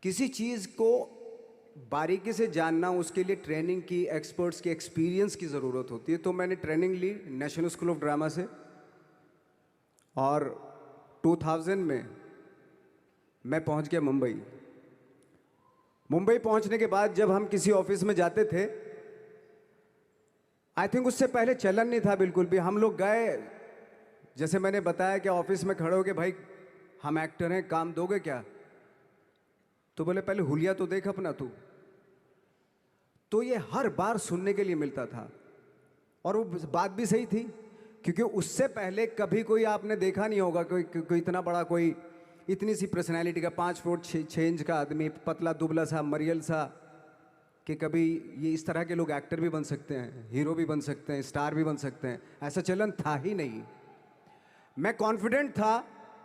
किसी चीज़ को बारीकी से जानना, उसके लिए ट्रेनिंग की, एक्सपर्ट्स की, एक्सपीरियंस की ज़रूरत होती है। तो मैंने ट्रेनिंग ली नेशनल स्कूल ऑफ ड्रामा से, और 2000 में मैं पहुंच गया मुंबई। मुंबई पहुंचने के बाद जब हम किसी ऑफिस में जाते थे, आई थिंक उससे पहले चलन नहीं था बिल्कुल भी। हम लोग गए, जैसे मैंने बताया कि ऑफिस में खड़े हो के, भाई हम एक्टर हैं, काम दोगे क्या? तो बोले पहले हुलिया तो देख अपना तू। तो ये हर बार सुनने के लिए मिलता था, और वो बात भी सही थी, क्योंकि उससे पहले कभी कोई आपने देखा नहीं होगा कोई इतना बड़ा, कोई इतनी सी पर्सनैलिटी का 5 फुट 6 इंच का आदमी, पतला दुबला सा मरियल सा, कि कभी ये इस तरह के लोग एक्टर भी बन सकते हैं, हीरो भी बन सकते हैं, स्टार भी बन सकते हैं। ऐसा चलन था ही नहीं। मैं कॉन्फिडेंट था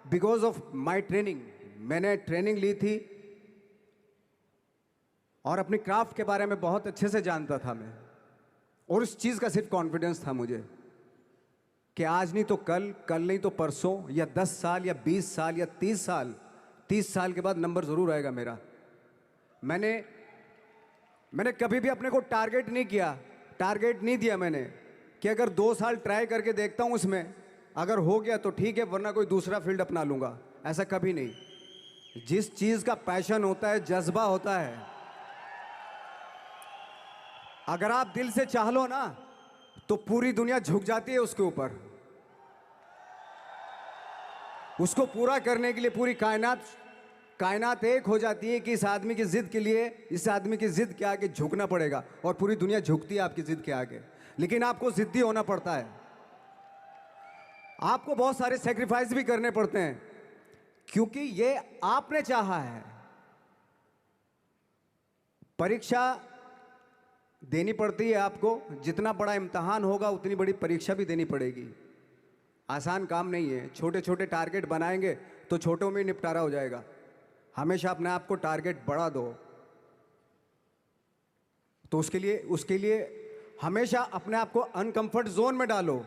बिकॉज ऑफ माई ट्रेनिंग। मैंने ट्रेनिंग ली थी और अपनी क्राफ्ट के बारे में बहुत अच्छे से जानता था मैं, और उस चीज़ का सिर्फ कॉन्फिडेंस था मुझे कि आज नहीं तो कल, कल नहीं तो परसों, या 10 साल या 20 साल या 30 साल के बाद नंबर ज़रूर आएगा मेरा। मैंने कभी भी अपने को टारगेट नहीं किया, टारगेट नहीं दिया मैंने कि अगर 2 साल ट्राई करके देखता हूँ, उसमें अगर हो गया तो ठीक है, वरना कोई दूसरा फील्ड अपना लूँगा। ऐसा कभी नहीं। जिस चीज़ का पैशन होता है, जज्बा होता है, अगर आप दिल से चाह लो ना, तो पूरी दुनिया झुक जाती है उसके ऊपर। उसको पूरा करने के लिए पूरी कायनात एक हो जाती है कि इस आदमी की जिद के लिए, इस आदमी की जिद के आगे झुकना पड़ेगा, और पूरी दुनिया झुकती है आपकी जिद के आगे। लेकिन आपको जिद्दी होना पड़ता है, आपको बहुत सारे सेक्रीफाइस भी करने पड़ते हैं, क्योंकि ये आपने चाहा है। परीक्षा देनी पड़ती है आपको, जितना बड़ा इम्तहान होगा उतनी बड़ी परीक्षा भी देनी पड़ेगी। आसान काम नहीं है। छोटे छोटे टारगेट बनाएंगे तो छोटों में निपटारा हो जाएगा। हमेशा अपने आप को टारगेट बढ़ा दो। तो उसके लिए हमेशा अपने आप को अनकंफर्ट जोन में डालो,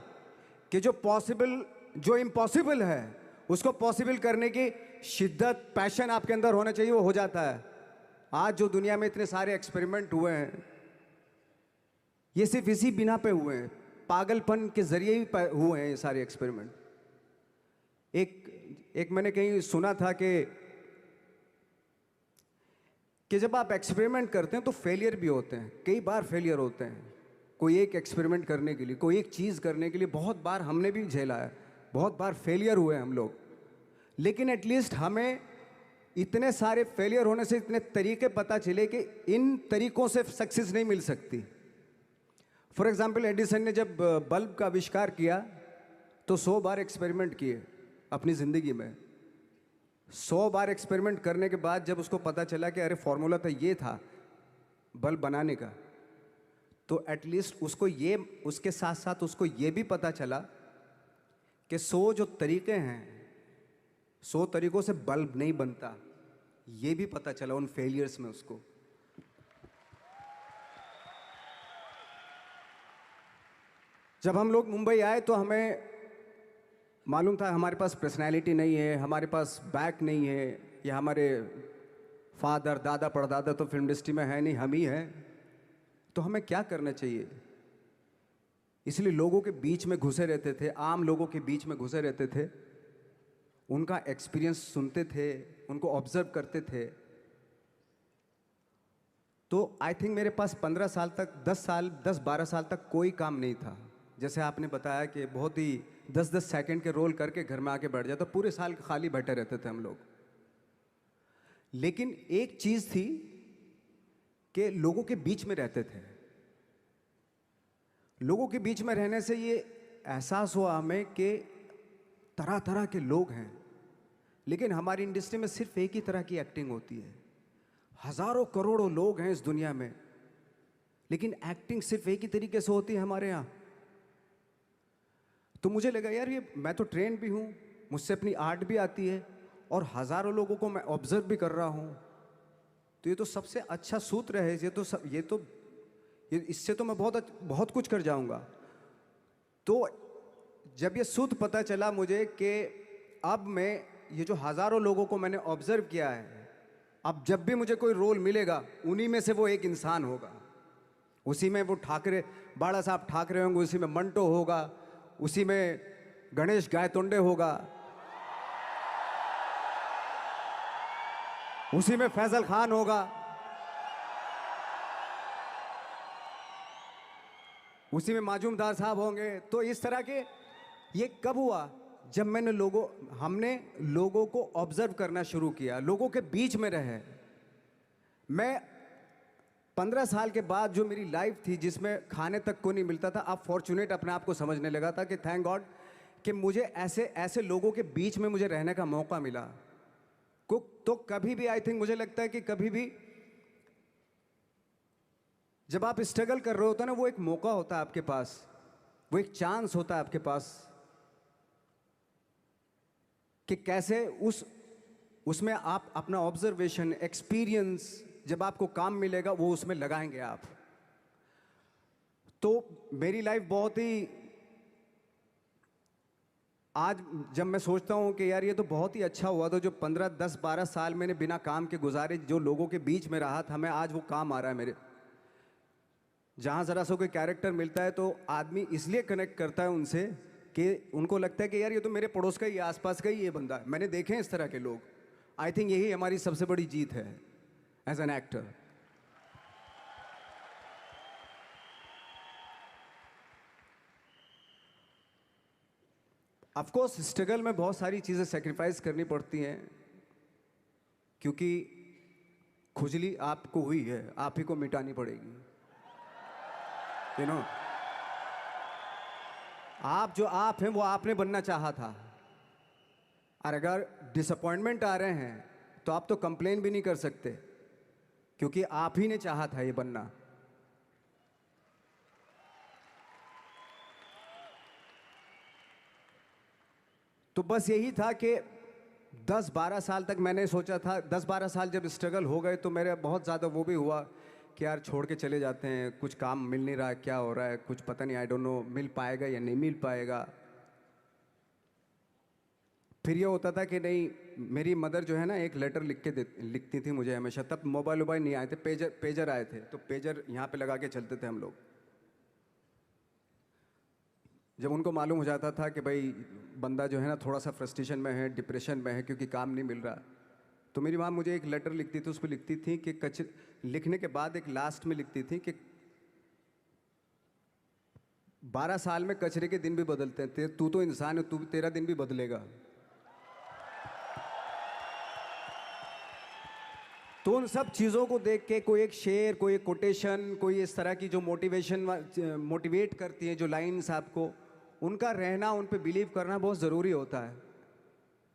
कि जो इम्पॉसिबल है उसको पॉसिबल करने की शिद्दत, पैशन आपके अंदर होना चाहिए, वो हो जाता है। आज जो दुनिया में इतने सारे एक्सपेरिमेंट हुए हैं, ये सिर्फ इसी बिना पे हुए हैं, पागलपन के जरिए ही हुए हैं ये सारे एक्सपेरिमेंट। एक मैंने कहीं सुना था कि जब आप एक्सपेरिमेंट करते हैं तो फेलियर भी होते हैं, कई बार फेलियर होते हैं। कोई एक एक्सपेरिमेंट करने के लिए, कोई एक चीज़ करने के लिए बहुत बार हमने भी झेला है, बहुत बार फेलियर हुए हम लोग। लेकिन एटलीस्ट हमें इतने सारे फेलियर होने से इतने तरीके पता चले कि इन तरीकों से सक्सेस नहीं मिल सकती। फॉर एग्जाम्पल, एडिसन ने जब बल्ब का आविष्कार किया तो 100 बार एक्सपेरिमेंट किए अपनी ज़िंदगी में। 100 बार एक्सपेरिमेंट करने के बाद जब उसको पता चला कि अरे फॉर्मूला तो ये था बल्ब बनाने का, तो एटलीस्ट उसके साथ साथ उसको ये भी पता चला कि 100 जो तरीके हैं, 100 तरीकों से बल्ब नहीं बनता। ये भी पता चला उन फेलियर्स में उसको। जब हम लोग मुंबई आए तो हमें मालूम था हमारे पास पर्सनैलिटी नहीं है, हमारे पास बैक नहीं है, या हमारे फादर, दादा, परदादा तो फिल्म इंडस्ट्री में है नहीं, हम ही हैं। तो हमें क्या करना चाहिए? इसलिए लोगों के बीच में घुसे रहते थे, आम लोगों के बीच में घुसे रहते थे, उनका एक्सपीरियंस सुनते थे, उनको ऑब्जर्व करते थे। तो आई थिंक मेरे पास 15 साल तक, 10-12 साल तक कोई काम नहीं था। जैसे आपने बताया कि बहुत ही 10-10 सेकंड के रोल करके घर में आके बैठ जाता, पूरे साल खाली बैठे रहते थे हम लोग। लेकिन एक चीज़ थी कि लोगों के बीच में रहते थे। लोगों के बीच में रहने से ये एहसास हुआ हमें कि तरह तरह के लोग हैं, लेकिन हमारी इंडस्ट्री में सिर्फ एक ही तरह की एक्टिंग होती है। हजारों करोड़ों लोग हैं इस दुनिया में, लेकिन एक्टिंग सिर्फ एक ही तरीके से होती है हमारे यहाँ। तो मुझे लगा यार, ये मैं तो ट्रेन भी हूँ, मुझसे अपनी आर्ट भी आती है, और हज़ारों लोगों को मैं ऑब्जर्व भी कर रहा हूँ, तो ये तो सबसे अच्छा सूत्र है। इससे तो मैं बहुत कुछ कर जाऊँगा। तो जब ये सूत्र पता चला मुझे कि अब मैं ये जो हज़ारों लोगों को मैंने ऑब्जर्व किया है, अब जब भी मुझे कोई रोल मिलेगा उन्हीं में से वो एक इंसान होगा। उसी में वो ठाकरे, बाला साहब ठाकरे होंगे, उसी में मंटो होगा, उसी में गणेश गायतोंडे होगा, उसी में फैजल खान होगा, उसी में माजूमदार साहब होंगे। तो इस तरह के, ये कब हुआ? जब हमने लोगों को ऑब्जर्व करना शुरू किया, लोगों के बीच में रहे। मैं 15 साल के बाद जो मेरी लाइफ थी जिसमें खाने तक को नहीं मिलता था, अब फॉर्चुनेट अपने आप को समझने लगा था कि थैंक गॉड कि मुझे ऐसे ऐसे लोगों के बीच में मुझे रहने का मौका मिला। तो कभी भी आई थिंक मुझे लगता है कि कभी भी जब आप स्ट्रगल कर रहे होते हो ना, वो एक मौका होता है आपके पास, वो एक चांस होता है आपके पास कि कैसे उसमें आप अपना ऑब्जर्वेशन, एक्सपीरियंस, जब आपको काम मिलेगा वो उसमें लगाएंगे आप। तो मेरी लाइफ बहुत ही, आज जब मैं सोचता हूँ कि यार ये तो बहुत ही अच्छा हुआ, तो जो 15, 10, 12 साल मैंने बिना काम के गुजारे, जो लोगों के बीच में रहा था मैं, आज वो काम आ रहा है मेरे। जहाँ ज़रा सा कोई कैरेक्टर मिलता है तो आदमी इसलिए कनेक्ट करता है उनसे कि उनको लगता है कि यार ये तो मेरे पड़ोस का ही, आसपास का ही ये बंदा है। मैंने देखे हैं इस तरह के लोग। आई थिंक यही हमारी सबसे बड़ी जीत है as an actor. Of course struggle में बहुत सारी चीज़ें सेक्रीफाइस करनी पड़ती हैं, क्योंकि खुजली आपको हुई है, आप ही को मिटानी पड़ेगी। यू नो, आप जो आप हैं वो आपने बनना चाहा था, और अगर डिसअपॉइंटमेंट आ रहे हैं तो आप तो कंप्लेन भी नहीं कर सकते, क्योंकि आप ही ने चाहा था ये बनना। तो बस यही था कि 10-12 साल तक मैंने सोचा था, 10-12 साल जब स्ट्रगल हो गए तो मेरे बहुत ज़्यादा वो भी हुआ कि यार छोड़ के चले जाते हैं, कुछ काम मिल नहीं रहा है, क्या हो रहा है, कुछ पता नहीं, आई डोंट नो मिल पाएगा या नहीं मिल पाएगा। फिर ये होता था कि नहीं, मेरी मदर जो है ना एक लेटर लिखती थी मुझे हमेशा। तब मोबाइल वोबाइल नहीं आए थे, पेजर आए थे, तो पेजर यहाँ पे लगा के चलते थे हम लोग। जब उनको मालूम हो जाता था कि भाई बंदा जो है ना थोड़ा सा फ्रस्ट्रेशन में है, डिप्रेशन में है, क्योंकि काम नहीं मिल रहा, तो मेरी माँ मुझे एक लेटर लिखती थी। उस पर लिखती थी कि लिखने के बाद एक लास्ट में लिखती थी कि 12 साल में कचरे के दिन भी बदलते हैं, तू तो इंसान है, तेरा दिन भी बदलेगा। तो उन सब चीज़ों को देख के कोई एक शेर, कोई एक कोटेशन, कोई इस तरह की जो मोटिवेट करती है जो लाइंस आपको, उनका रहना, उन पे बिलीव करना बहुत ज़रूरी होता है,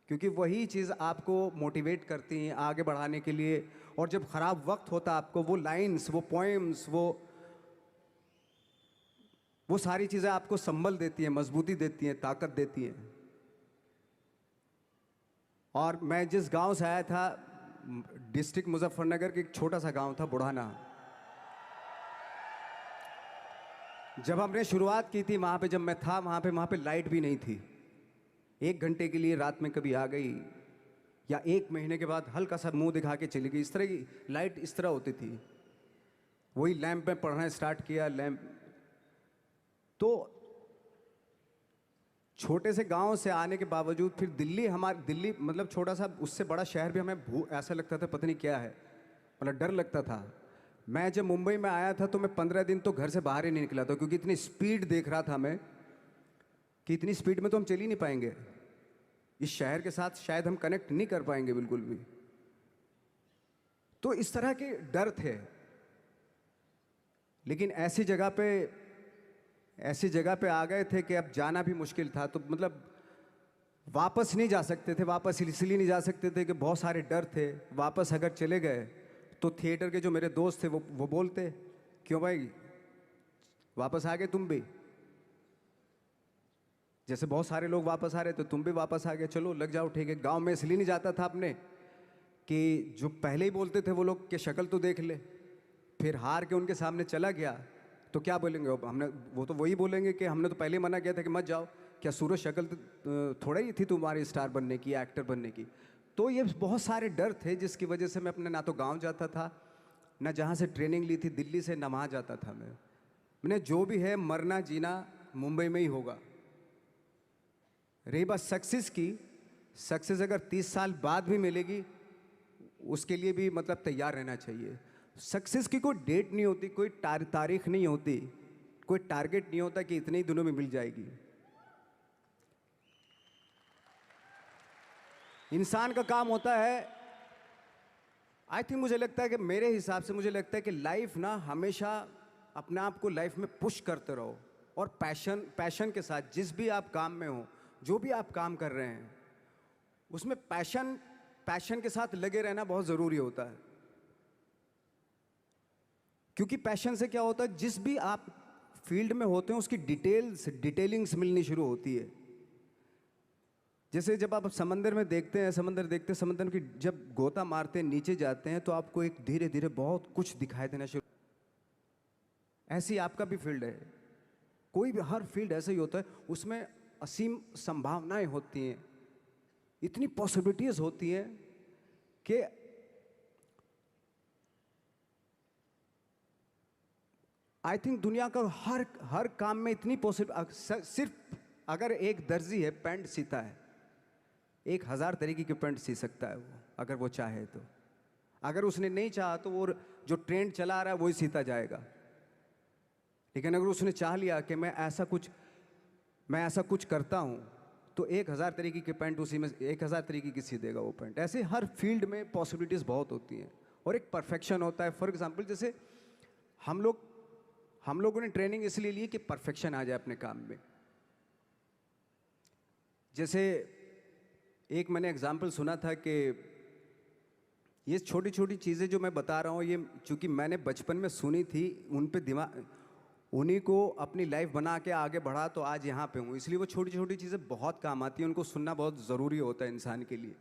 क्योंकि वही चीज़ आपको मोटिवेट करती हैं आगे बढ़ाने के लिए। और जब ख़राब वक्त होता है आपको, वो लाइंस, वो पोएम्स, वो सारी चीज़ें आपको संबल देती हैं, मजबूती देती हैं, ताकत देती हैं। और मैं जिस गांव से आया था, डिस्ट्रिक्ट मुजफ्फरनगर के एक छोटा सा गांव था बुढ़ाना। जब हमने शुरुआत की थी वहाँ पे, जब मैं था वहाँ पे लाइट भी नहीं थी। 1 घंटे के लिए रात में कभी आ गई, या 1 महीने के बाद हल्का सा मुंह दिखा के चली गई। इस तरह की लाइट इस तरह होती थी। वही लैंप में पढ़ना स्टार्ट किया, लैंप। तो छोटे से गांव से आने के बावजूद फिर दिल्ली मतलब छोटा सा, उससे बड़ा शहर भी हमें ऐसा लगता था पता नहीं क्या है, मतलब डर लगता था। मैं जब मुंबई में आया था तो मैं 15 दिन तो घर से बाहर ही नहीं निकला था, क्योंकि इतनी स्पीड देख रहा था मैं कि इतनी स्पीड में तो हम चल ही नहीं पाएंगे, इस शहर के साथ शायद हम कनेक्ट नहीं कर पाएंगे बिल्कुल भी। तो इस तरह के डर थे। लेकिन ऐसी जगह पे आ गए थे कि अब जाना भी मुश्किल था। तो मतलब वापस नहीं जा सकते थे, वापस इसलिए नहीं जा सकते थे कि बहुत सारे डर थे। वापस अगर चले गए तो थिएटर के जो मेरे दोस्त थे वो बोलते, क्यों भाई वापस आ गए तुम भी, जैसे बहुत सारे लोग वापस आ रहे तो तुम भी वापस आ गए, चलो लग जाओ, ठीक है। गांव में इसलिए नहीं जाता था अपने कि जो पहले ही बोलते थे वो लोग कि शक्ल तो देख ले, फिर हार के उनके सामने चला गया तो क्या बोलेंगे वो तो वही बोलेंगे कि हमने तो पहले ही मना किया था कि मत जाओ। क्या सूरज शक्ल थोड़ा ही थी तुम्हारी स्टार बनने की, एक्टर बनने की। तो ये बहुत सारे डर थे जिसकी वजह से मैं अपने ना तो गांव जाता था, ना जहाँ से ट्रेनिंग ली थी दिल्ली से, ना वहाँ जाता था मैंने जो भी है मरना जीना मुंबई में ही होगा। रही बात सक्सेस की, सक्सेस अगर 30 साल बाद भी मिलेगी उसके लिए भी मतलब तैयार रहना चाहिए। सक्सेस की कोई डेट नहीं होती, कोई तारीख नहीं होती, कोई टारगेट नहीं होता कि इतने ही दिनों में मिल जाएगी। इंसान का काम होता है, आई थिंक मुझे लगता है कि मेरे हिसाब से मुझे लगता है कि लाइफ ना हमेशा अपने आप को लाइफ में पुश करते रहो और पैशन के साथ जिस भी आप काम में हो, जो भी आप काम कर रहे हैं उसमें पैशन के साथ लगे रहना बहुत ज़रूरी होता है। क्योंकि पैशन से क्या होता है, जिस भी आप फील्ड में होते हैं उसकी डिटेलिंग्स मिलनी शुरू होती है। जैसे जब आप समंदर में देखते हैं, समंदर की जब गोता मारते हैं नीचे जाते हैं तो आपको एक धीरे धीरे बहुत कुछ दिखाई देना शुरू। ऐसी आपका भी फील्ड है, कोई भी हर फील्ड ऐसा ही होता है, उसमें असीम संभावनाएं होती हैं, इतनी पॉसिबिलिटीज होती हैं कि आई थिंक दुनिया का हर काम में इतनी सिर्फ अगर एक दर्जी है पैंट सीता है, 1000 तरीके की पैंट सी सकता है वो, अगर वो चाहे तो। अगर उसने नहीं चाहा तो वो जो ट्रेंड चला रहा है वही सीता जाएगा। लेकिन अगर उसने चाह लिया कि मैं ऐसा कुछ करता हूँ तो 1000 तरीके की पैंट उसी में 1000 तरीके की सी देगा वो पैंट। ऐसे हर फील्ड में पॉसिबिलिटीज़ बहुत होती हैं और एक परफेक्शन होता है। फॉर एग्जाम्पल जैसे हम लोगों ने ट्रेनिंग इसलिए ली कि परफेक्शन आ जाए अपने काम में। जैसे एक मैंने एग्जाम्पल सुना था कि ये छोटी छोटी चीज़ें जो मैं बता रहा हूँ ये चूँकि मैंने बचपन में सुनी थी, उन्हीं को अपनी लाइफ बना के आगे बढ़ा तो आज यहाँ पे हूँ। इसलिए वो छोटी छोटी चीज़ें बहुत काम आती हैं, उनको सुनना बहुत ज़रूरी होता है इंसान के लिए।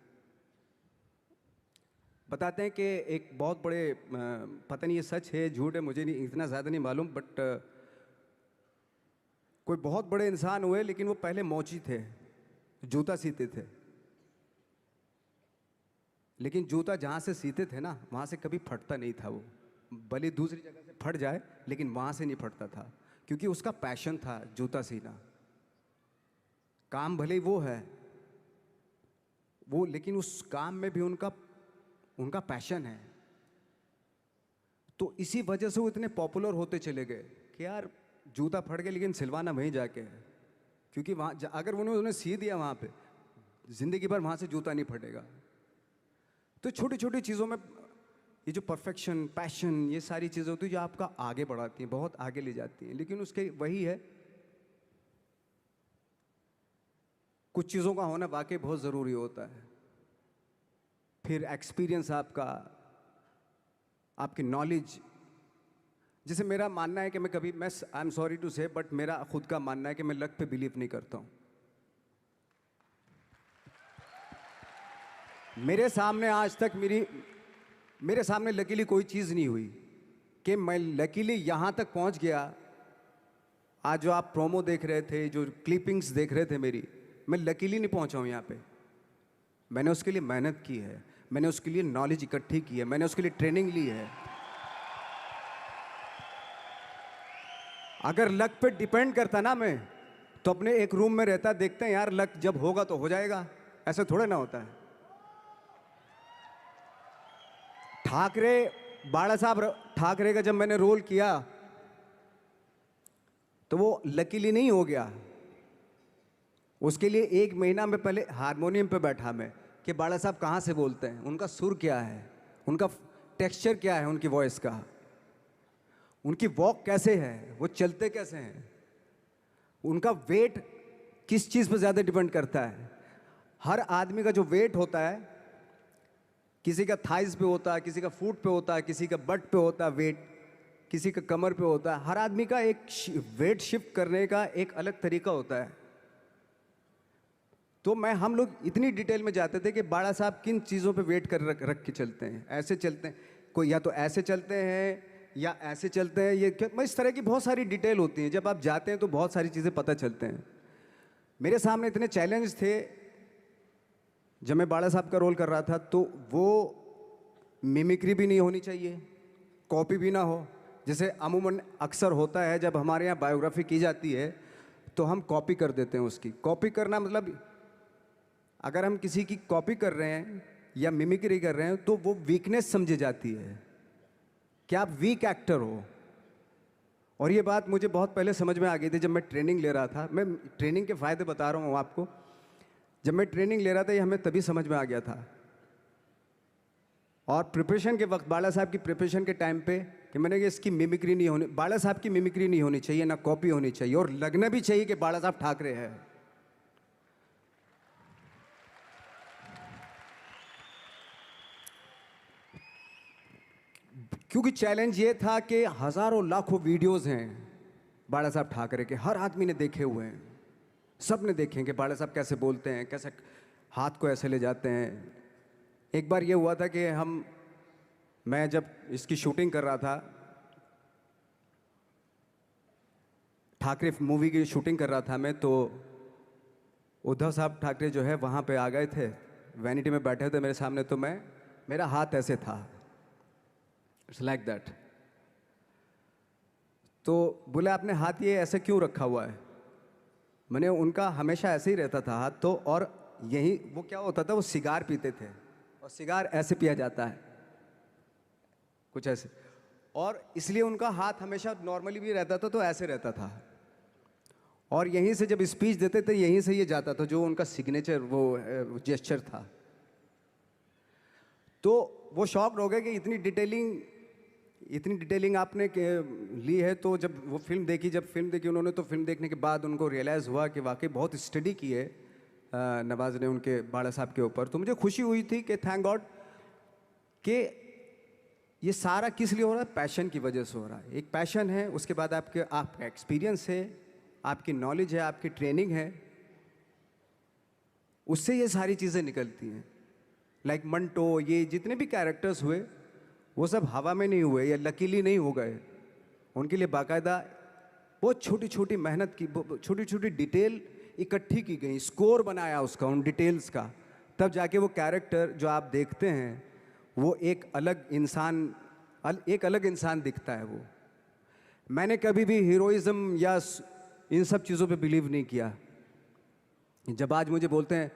बताते हैं कि एक बहुत बड़े पता नहीं ये सच है झूठ है मुझे नहीं इतना ज़्यादा नहीं मालूम, बट कोई बहुत बड़े इंसान हुए लेकिन वो पहले मोची थे, जूता सीते थे। लेकिन जूता जहाँ से सीते थे ना वहाँ से कभी फटता नहीं था वो, भले दूसरी जगह से फट जाए लेकिन वहाँ से नहीं फटता था, क्योंकि उसका पैशन था जूता सीना। काम भले वो है वो, लेकिन उस काम में भी उनका पैशन है। तो इसी वजह से वो इतने पॉपुलर होते चले गए कि यार जूता फट गया लेकिन सिलवाना वहीं जाके है, क्योंकि वहाँ अगर उन्होंने सी दिया वहाँ पे ज़िंदगी भर वहाँ से जूता नहीं फटेगा। तो छोटी छोटी चीज़ों में ये जो परफेक्शन पैशन ये सारी चीज़ें होती हैं जो आपका आगे बढ़ाती हैं, बहुत आगे ले जाती हैं। लेकिन उसके वही है, कुछ चीज़ों का होना वाकई बहुत ज़रूरी होता है। फिर एक्सपीरियंस आपकी नॉलेज। जैसे मेरा मानना है कि आई एम सॉरी टू से बट मेरा खुद का मानना है कि मैं लक पे बिलीव नहीं करता हूँ। मेरे सामने आज तक मेरे सामने लकीली कोई चीज़ नहीं हुई कि मैं लकीली यहाँ तक पहुँच गया। आज जो आप प्रोमो देख रहे थे, जो क्लिपिंग्स देख रहे थे मेरी, मैं लकीली नहीं पहुँचा हूँ यहाँ पे। मैंने उसके लिए मेहनत की है, मैंने उसके लिए नॉलेज इकट्ठी की है, मैंने उसके लिए ट्रेनिंग ली है। अगर लक पे डिपेंड करता ना मैं तो अपने एक रूम में रहता, देखते हैं यार लक जब होगा तो हो जाएगा, ऐसा थोड़ा ना होता है। बाला साहब ठाकरे का जब मैंने रोल किया तो वो लकीली नहीं हो गया। उसके लिए 1 महीना में पहले हारमोनियम पे बैठा मैं कि बाला साहब कहाँ से बोलते हैं, उनका सुर क्या है, उनका टेक्सचर क्या है, उनकी वॉइस का, उनकी वॉक कैसे है, वो चलते कैसे हैं, उनका वेट किस चीज़ पर ज़्यादा डिपेंड करता है। हर आदमी का जो वेट होता है, किसी का थाइस पे होता है, किसी का फुट पे होता है, किसी का बट पे होता है वेट, किसी का कमर पे होता है। हर आदमी का एक वेट शिफ्ट करने का एक अलग तरीका होता है। तो हम लोग इतनी डिटेल में जाते थे कि बाड़ा साहब किन चीज़ों पे वेट कर रख के चलते हैं, ऐसे चलते हैं, कोई या तो ऐसे चलते हैं या ऐसे चलते हैं, ये क्या इस तरह की बहुत सारी डिटेल होती हैं। जब आप जाते हैं तो बहुत सारी चीज़ें पता चलते हैं। मेरे सामने इतने चैलेंज थे जब मैं बाला साहब का रोल कर रहा था तो वो मिमिक्री भी नहीं होनी चाहिए, कॉपी भी ना हो। जैसे अमूमन अक्सर होता है जब हमारे यहाँ बायोग्राफी की जाती है तो हम कॉपी कर देते हैं उसकी। कॉपी करना मतलब अगर हम किसी की कॉपी कर रहे हैं या मिमिक्री कर रहे हैं तो वो वीकनेस समझी जाती है कि आप वीक एक्टर हो। और ये बात मुझे बहुत पहले समझ में आ गई थी जब मैं ट्रेनिंग ले रहा था। मैं ट्रेनिंग के फ़ायदे बता रहा हूँ आपको। जब मैं ट्रेनिंग ले रहा था ये हमें तभी समझ में आ गया था। और प्रिपरेशन के वक्त बाला साहब की प्रिपरेशन के टाइम पे कि मैंने कि इसकी मिमिक्री नहीं होनी, बाला साहब की मिमिक्री नहीं होनी चाहिए, ना कॉपी होनी चाहिए, और लगना भी चाहिए कि बाला साहब ठाकरे हैं। क्योंकि चैलेंज ये था कि हजारों लाखों वीडियोस हैं बाला साहब ठाकरे के, हर आदमी ने देखे हुए हैं, सब ने देखे हैं कि बाला साहब कैसे बोलते हैं, कैसे हाथ को ऐसे ले जाते हैं। एक बार ये हुआ था कि मैं जब इसकी शूटिंग कर रहा था, ठाकरे मूवी की शूटिंग कर रहा था मैं, तो उद्धव साहब ठाकरे जो है वहाँ पे आ गए थे, वैनिटी में बैठे थे मेरे सामने। तो मेरा हाथ ऐसे था, इट्स लाइक दैट। तो बोले आपने हाथ ये ऐसे क्यों रखा हुआ है? मैंने उनका हमेशा ऐसे ही रहता था हाथ। तो और यही वो क्या होता था, वो सिगार पीते थे और सिगार ऐसे पिया जाता है कुछ ऐसे, और इसलिए उनका हाथ हमेशा नॉर्मली भी रहता था तो ऐसे रहता था। और यहीं से जब स्पीच देते थे यहीं से ये जाता था, जो उनका सिग्नेचर वो जेस्चर था। तो वो शॉक्ड हो गए कि इतनी डिटेलिंग आपने ली है। तो जब फिल्म देखी उन्होंने, तो फिल्म देखने के बाद उनको रियलाइज़ हुआ कि वाकई बहुत स्टडी की है नवाज ने उनके बाला साहब के ऊपर। तो मुझे खुशी हुई थी कि थैंक गॉड कि ये सारा किस लिए हो रहा है, पैशन की वजह से हो रहा है। एक पैशन है, उसके बाद आपका एक्सपीरियंस है, आपकी नॉलेज है, आपकी ट्रेनिंग है, उससे ये सारी चीज़ें निकलती हैं। लाइक मंटो, ये जितने भी कैरेक्टर्स हुए वो सब हवा में नहीं हुए या लकीली नहीं हो गए। उनके लिए बाकायदा बहुत छोटी छोटी मेहनत की, छोटी छोटी डिटेल इकट्ठी की गई, स्कोर बनाया उसका, उन डिटेल्स का, तब जाके वो कैरेक्टर जो आप देखते हैं वो एक अलग इंसान दिखता है। वो मैंने कभी भी हीरोइज्म या इन सब चीज़ों पे बिलीव नहीं किया। जब आज मुझे बोलते हैं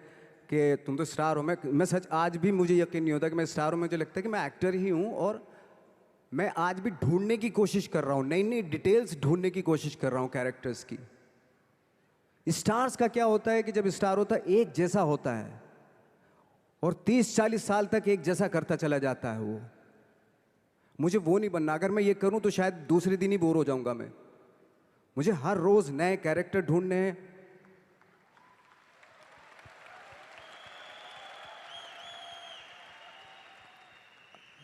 कि तुम तो स्टार हो, मैं सच आज भी मुझे यकीन नहीं होता कि मैं स्टार हूँ। मुझे लगता है कि मैं एक्टर ही हूँ, और मैं आज भी ढूंढने की कोशिश कर रहा हूँ, नई नई डिटेल्स ढूंढने की कोशिश कर रहा हूँ कैरेक्टर्स की। स्टार्स का क्या होता है कि जब स्टार होता है एक जैसा होता है और 30-40 साल तक एक जैसा करता चला जाता है। वो मुझे वो नहीं बनना। अगर मैं ये करूँ तो शायद दूसरे दिन ही बोर हो जाऊंगा मैं। मुझे हर रोज नए कैरेक्टर ढूंढने हैं।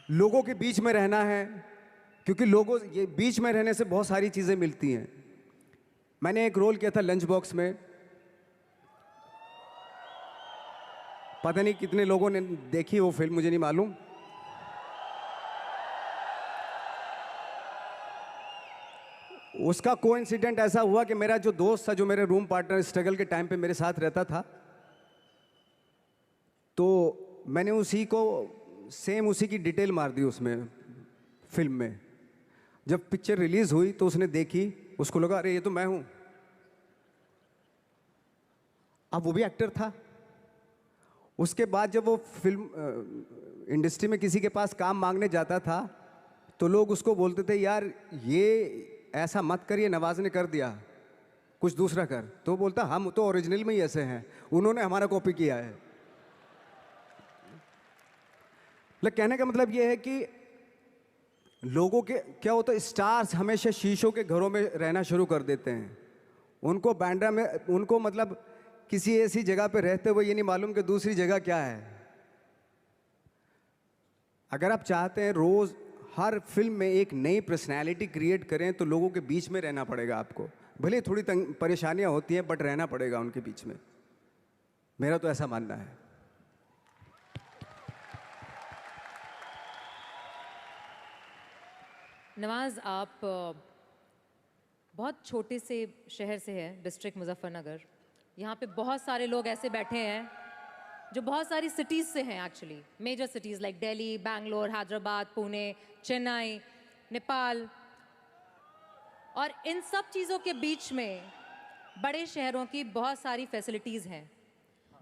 लोगों के बीच में रहना है, क्योंकि लोगों ये बीच में रहने से बहुत सारी चीज़ें मिलती हैं। मैंने एक रोल किया था लंच बॉक्स में, पता नहीं कितने लोगों ने देखी वो फिल्म, मुझे नहीं मालूम। उसका कोइंसिडेंट ऐसा हुआ कि मेरा जो दोस्त था, जो मेरे रूम पार्टनर स्ट्रगल के टाइम पे मेरे साथ रहता था, तो मैंने उसी की डिटेल मार दी उसमें फिल्म में। जब पिक्चर रिलीज हुई तो उसने देखी, उसको लगा अरे ये तो मैं हूं। अब वो भी एक्टर था। उसके बाद जब वो फिल्म इंडस्ट्री में किसी के पास काम मांगने जाता था तो लोग उसको बोलते थे यार ये ऐसा मत कर, ये नवाज ने कर दिया, कुछ दूसरा कर। तो वो बोलता हम तो ओरिजिनल में ही ऐसे हैं, उन्होंने हमारा कॉपी किया है। कहने का मतलब ये है कि लोगों के क्या होता है, स्टार्स हमेशा शीशों के घरों में रहना शुरू कर देते हैं। उनको बांद्रा में, उनको मतलब किसी ऐसी जगह पे रहते हुए ये नहीं मालूम कि दूसरी जगह क्या है। अगर आप चाहते हैं रोज हर फिल्म में एक नई पर्सनैलिटी क्रिएट करें तो लोगों के बीच में रहना पड़ेगा आपको। भले थोड़ी परेशानियां होती हैं बट रहना पड़ेगा उनके बीच में। मेरा तो ऐसा मानना है। नवाज, आप बहुत छोटे से शहर से हैं, डिस्ट्रिक्ट मुजफ्फरनगर। यहाँ पे बहुत सारे लोग ऐसे बैठे हैं जो बहुत सारी सिटीज़ से हैं actually, major cities like Delhi, Bangalore, Hyderabad, Pune, Chennai, Nepal. और इन सब चीज़ों के बीच में बड़े शहरों की बहुत सारी फैसिलिटीज़ हैं,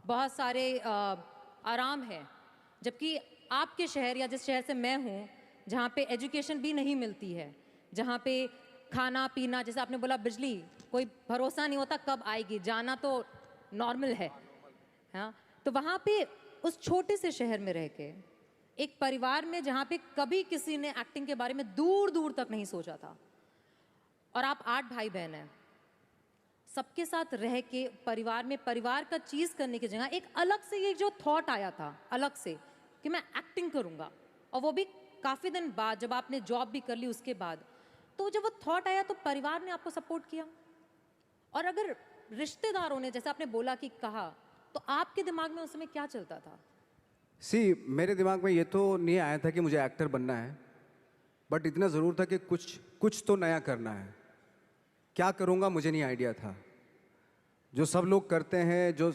बहुत सारे आराम हैं, जबकि आपके शहर या जिस शहर से मैं हूँ, जहाँ पे एजुकेशन भी नहीं मिलती है, जहाँ पे खाना पीना, जैसे आपने बोला बिजली, कोई भरोसा नहीं होता कब आएगी, जाना तो नॉर्मल है। हाँ, तो वहाँ पे उस छोटे से शहर में रह के एक परिवार में जहाँ पे कभी किसी ने एक्टिंग के बारे में दूर दूर तक नहीं सोचा था, और आप 8 भाई बहन हैं, सबके साथ रह के परिवार में परिवार का चीज़ करने की जगह एक अलग से ये जो थॉट आया था अलग से कि मैं एक्टिंग करूँगा, और वो भी काफ़ी दिन बाद जब आपने जॉब भी कर ली उसके बाद, तो जब वो थॉट आया तो परिवार ने आपको सपोर्ट किया। और अगर रिश्तेदारों ने, जैसे आपने बोला कि कहा, तो आपके दिमाग में उस समय क्या चलता था? मेरे दिमाग में ये तो नहीं आया था कि मुझे एक्टर बनना है, बट इतना ज़रूर था कि कुछ तो नया करना है। क्या करूँगा मुझे नहीं आइडिया था। जो सब लोग करते हैं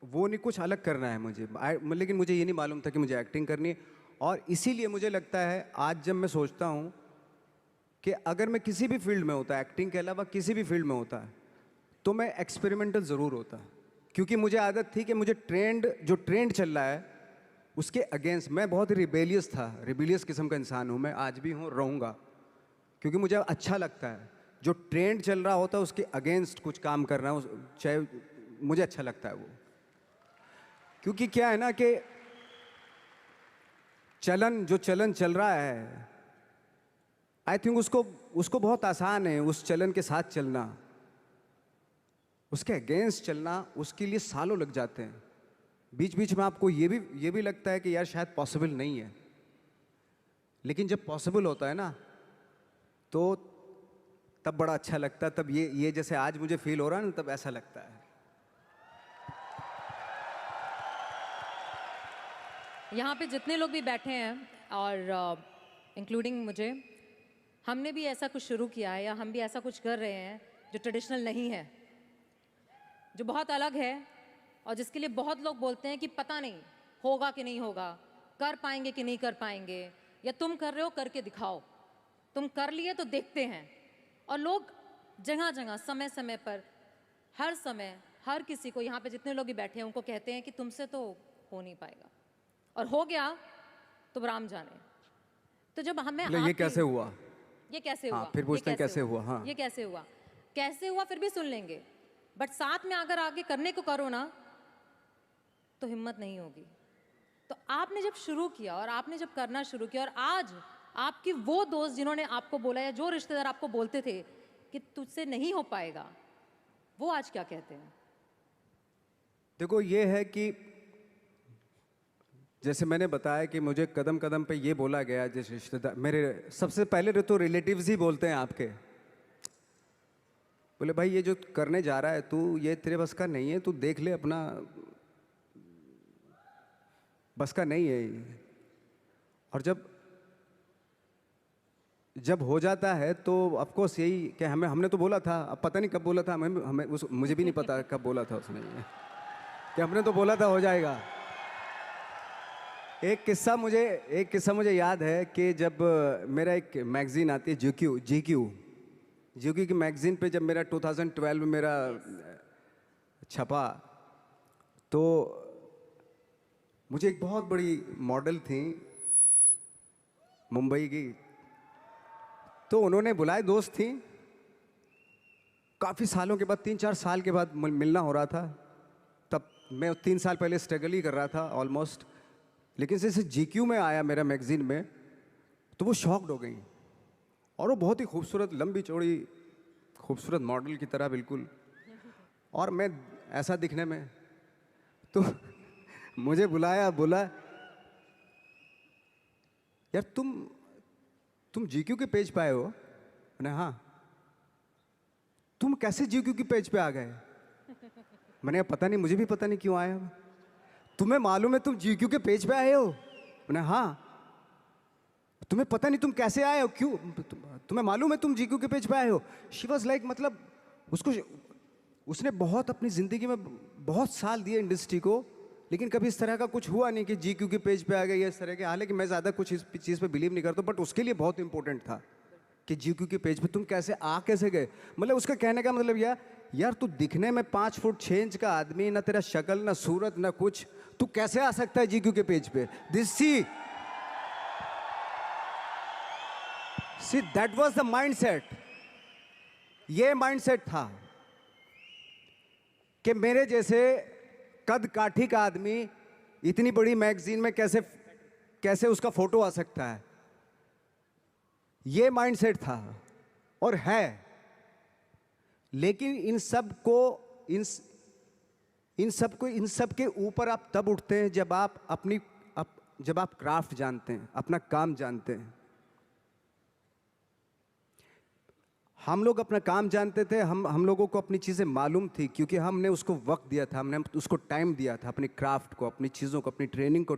वो नहीं, कुछ अलग करना है मुझे। लेकिन मुझे ये नहीं मालूम था कि मुझे एक्टिंग करनी है। और इसीलिए मुझे लगता है आज जब मैं सोचता हूँ कि अगर मैं किसी भी फील्ड में होता, एक्टिंग के अलावा किसी भी फील्ड में होता, तो मैं एक्सपेरिमेंटल ज़रूर होता। क्योंकि मुझे आदत थी कि मुझे जो ट्रेंड चल रहा है उसके अगेंस्ट, मैं बहुत ही रिबेलियस किस्म का इंसान हूँ, मैं आज भी हूँ, रहूँगा। क्योंकि मुझे अच्छा लगता है जो ट्रेंड चल रहा होता है उसके अगेंस्ट कुछ काम करना, चाहे मुझे अच्छा लगता है वो। क्योंकि क्या है ना कि जो चलन चल रहा है, आई थिंक उसको बहुत आसान है उस चलन के साथ चलना। उसके अगेंस्ट चलना, उसके लिए सालों लग जाते हैं। बीच बीच में आपको ये भी लगता है कि यार शायद पॉसिबल नहीं है, लेकिन जब पॉसिबल होता है ना तो तब बड़ा अच्छा लगता है। तब ये जैसे आज मुझे फील हो रहा है ना, तब ऐसा लगता है। यहाँ पे जितने लोग भी बैठे हैं और इंक्लूडिंग मुझे, हमने भी ऐसा कुछ शुरू किया है या हम भी ऐसा कुछ कर रहे हैं जो ट्रेडिशनल नहीं है, जो बहुत अलग है, और जिसके लिए बहुत लोग बोलते हैं कि पता नहीं होगा कि नहीं होगा, कर पाएंगे कि नहीं कर पाएंगे, या तुम कर रहे हो करके दिखाओ, तुम कर लिए तो देखते हैं। और लोग जगह जगह समय समय पर हर समय हर किसी को, यहाँ पे जितने लोग भी बैठे हैं उनको कहते हैं कि तुमसे तो हो नहीं पाएगा, और हो गया तो राम जाने। तो जब हमें ये कैसे हुआ, ये कैसे हाँ, हुआ, फिर पूछते हैं कैसे हुआ, हाँ, ये कैसे हुआ फिर भी सुन लेंगे, बट साथ में अगर आगे करने को करो ना तो हिम्मत नहीं होगी। तो आपने जब शुरू किया और आपने जब करना शुरू किया, और आज आपकी वो दोस्त जिन्होंने आपको बोला या जो रिश्तेदार आपको बोलते थे कि तुझसे नहीं हो पाएगा, वो आज क्या कहते हैं? देखो ये है कि जैसे मैंने बताया कि मुझे कदम कदम पे ये बोला गया, जैसे रिश्तेदार मेरे सबसे पहले तो रिलेटिव्स ही बोलते हैं आपके, बोले भाई ये जो करने जा रहा है तू, ये तेरे बस का नहीं है, तू देख ले, अपना बस का नहीं है ये। और जब हो जाता है तो ऑफकोर्स यही कि हमने तो बोला था, अब पता नहीं कब बोला था, मुझे भी नहीं पता कब बोला था उसने ये, कि हमने तो बोला था हो जाएगा। एक किस्सा मुझे याद है कि जब मेरा एक मैगजीन आती है जीक्यू की मैगजीन पे जब मेरा 2012 में मेरा छपा, तो मुझे एक बहुत बड़ी मॉडल थी मुंबई की, तो उन्होंने बुलाए, दोस्त थी, काफ़ी सालों के बाद, 3-4 साल के बाद मिलना हो रहा था। तब मैं 3 साल पहले स्ट्रगल ही कर रहा था ऑलमोस्ट, लेकिन जैसे जीक्यू में आया मेरा मैगजीन में, तो वो शॉक्ड हो गई। और वो बहुत ही खूबसूरत, लंबी चौड़ी खूबसूरत मॉडल की तरह बिल्कुल, और मैं ऐसा दिखने में, तो मुझे बोला यार तुम जीक्यू के पेज पे आए हो? मैंने हाँ। तुम कैसे जीक्यू के पेज पे आ गए? मैंने पता नहीं, मुझे भी पता नहीं क्यों आया। तुम्हें मालूम है तुम जीक्यू के पेज पे आए हो? मैंने हाँ। तुम्हें पता नहीं तुम कैसे आए हो, क्यों? तुम्हें मालूम है तुम जीक्यू के पेज पे आए हो? शी वॉज लाइक, मतलब उसने बहुत अपनी ज़िंदगी में बहुत साल दिए इंडस्ट्री को, लेकिन कभी इस तरह का कुछ हुआ नहीं कि GQ के पेज पे आ गए या इस तरह के। हालांकि मैं ज़्यादा कुछ इस चीज़ पे बिलीव नहीं करता, बट उसके लिए बहुत इंपॉर्टेंट था कि GQ के पेज पे तुम कैसे गए। मतलब उसका कहने का मतलब यार तू दिखने में 5 फुट 6 इंच का आदमी, ना तेरा शक्ल ना सूरत ना कुछ, तू कैसे आ सकता है GQ के पेज पे? See that was the mindset. ये माइंडसेट था कि मेरे जैसे कद काठी का आदमी इतनी बड़ी मैगजीन में कैसे उसका फोटो आ सकता है। ये माइंडसेट था और है। लेकिन इन सब के ऊपर आप तब उठते हैं जब आप क्राफ्ट जानते हैं, अपना काम जानते हैं। हम लोग अपना काम जानते थे, हम लोगों को अपनी चीज़ें मालूम थी, क्योंकि हमने उसको वक्त दिया था, हमने उसको टाइम दिया था, अपनी क्राफ्ट को, अपनी चीज़ों को, अपनी ट्रेनिंग को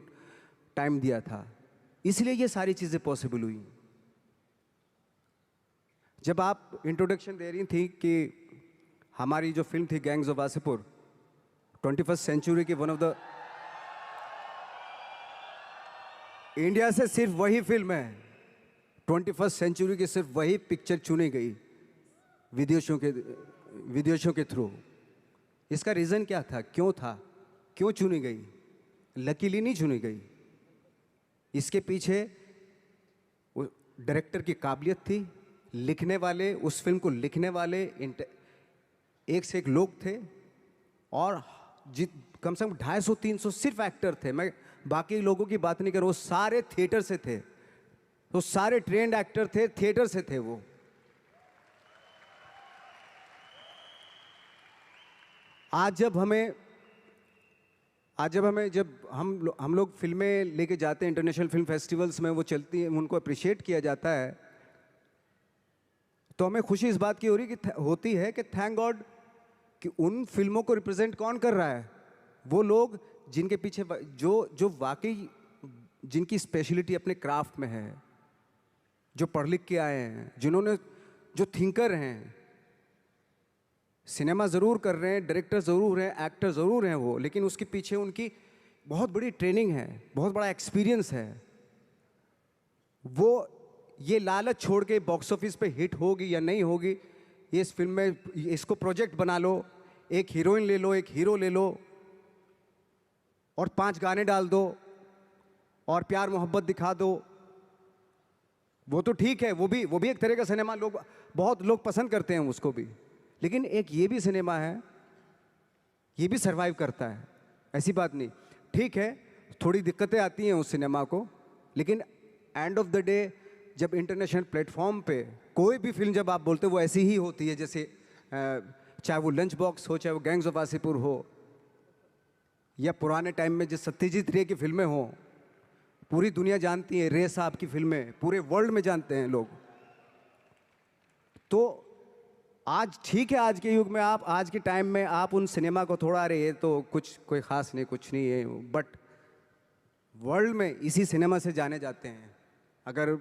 टाइम दिया था। इसलिए ये सारी चीज़ें पॉसिबल हुई। जब आप इंट्रोडक्शन दे रही थी कि हमारी जो फिल्म थी gangs of Wasseypur, 21st century की वन ऑफ द इंडिया से सिर्फ वही फिल्म है, 21st सेंचुरी की सिर्फ वही पिक्चर चुनी गई विदेशों के थ्रू। इसका रीज़न क्या था, क्यों चुनी गई? लकीली नहीं चुनी गई। इसके पीछे डायरेक्टर की काबिलियत थी, लिखने वाले, उस फिल्म को लिखने वाले एक से एक लोग थे, और कम से कम 250-300 सिर्फ एक्टर थे। मैं बाकी लोगों की बात नहीं कर रहा, वो सारे थिएटर से थे, तो सारे ट्रेंड एक्टर थे, थिएटर से थे वो। आज जब हम लोग फिल्में लेके जाते हैं इंटरनेशनल फिल्म फेस्टिवल्स में, वो चलती हैं, उनको अप्रिशिएट किया जाता है, तो हमें खुशी इस बात की होती है कि थैंक गॉड कि उन फिल्मों को रिप्रेजेंट कौन कर रहा है? वो लोग जिनके पीछे जो वाकई जिनकी स्पेशलिटी अपने क्राफ्ट में है, जो पढ़ लिख के आए हैं, जो थिंकर हैं। सिनेमा ज़रूर कर रहे हैं, डायरेक्टर ज़रूर हैं, एक्टर ज़रूर हैं वो, लेकिन उसके पीछे उनकी बहुत बड़ी ट्रेनिंग है, बहुत बड़ा एक्सपीरियंस है। वो ये लालच छोड़ के बॉक्स ऑफिस पे हिट होगी या नहीं होगी, ये इस फिल्म में इसको प्रोजेक्ट बना लो, एक हीरोइन ले लो, एक हीरो ले लो, और 5 गाने डाल दो और प्यार मोहब्बत दिखा दो। वो तो ठीक है, वो भी एक तरह का सिनेमा, बहुत लोग पसंद करते हैं उसको भी। लेकिन एक ये भी सिनेमा है, ये भी सरवाइव करता है, ऐसी बात नहीं। ठीक है, थोड़ी दिक्कतें आती हैं उस सिनेमा को, लेकिन एंड ऑफ द डे जब इंटरनेशनल प्लेटफॉर्म पे कोई भी फिल्म जब आप बोलते हो वो ऐसी ही होती है, जैसे चाहे वो लंच बॉक्स हो, चाहे वो गैंग्स ऑफ वासेपुर हो, या पुराने टाइम में जो सत्यजीत रे की फिल्में हो, पूरी दुनिया जानती है रे साहब की फिल्में, पूरे वर्ल्ड में जानते हैं लोग। तो आज ठीक है, आज के युग में आज के टाइम में आप उन सिनेमा को थोड़ा, अरे ये तो कोई ख़ास नहीं, कुछ नहीं है, बट वर्ल्ड में इसी सिनेमा से जाने जाते हैं। अगर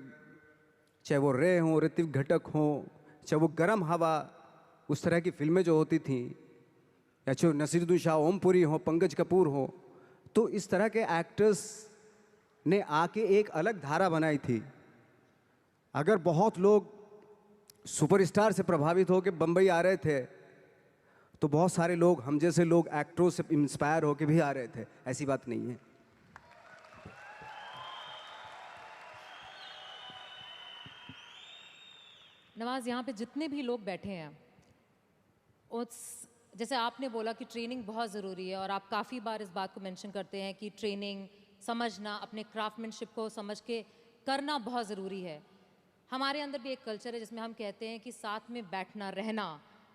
चाहे वो रे हो, ऋतिक घटक हो, चाहे वो गरम हवा, उस तरह की फिल्में जो होती थी, या चाहे नसीरुद्दीन शाह, ओमपुरी हो, पंकज कपूर हो, तो इस तरह के एक्टर्स ने आके एक अलग धारा बनाई थी। अगर बहुत लोग सुपरस्टार से प्रभावित होकर बम्बई आ रहे थे, तो बहुत सारे लोग, हम जैसे लोग, एक्टरों से इंस्पायर होकर भी आ रहे थे, ऐसी बात नहीं है। नवाज, यहाँ पे जितने भी लोग बैठे हैं, जैसे आपने बोला कि ट्रेनिंग बहुत ज़रूरी है, और आप काफ़ी बार इस बात को मेंशन करते हैं कि ट्रेनिंग, समझना, अपने क्राफ्टमैनशिप को समझ के करना बहुत ज़रूरी है। हमारे अंदर भी एक कल्चर है जिसमें हम कहते हैं कि साथ में बैठना, रहना,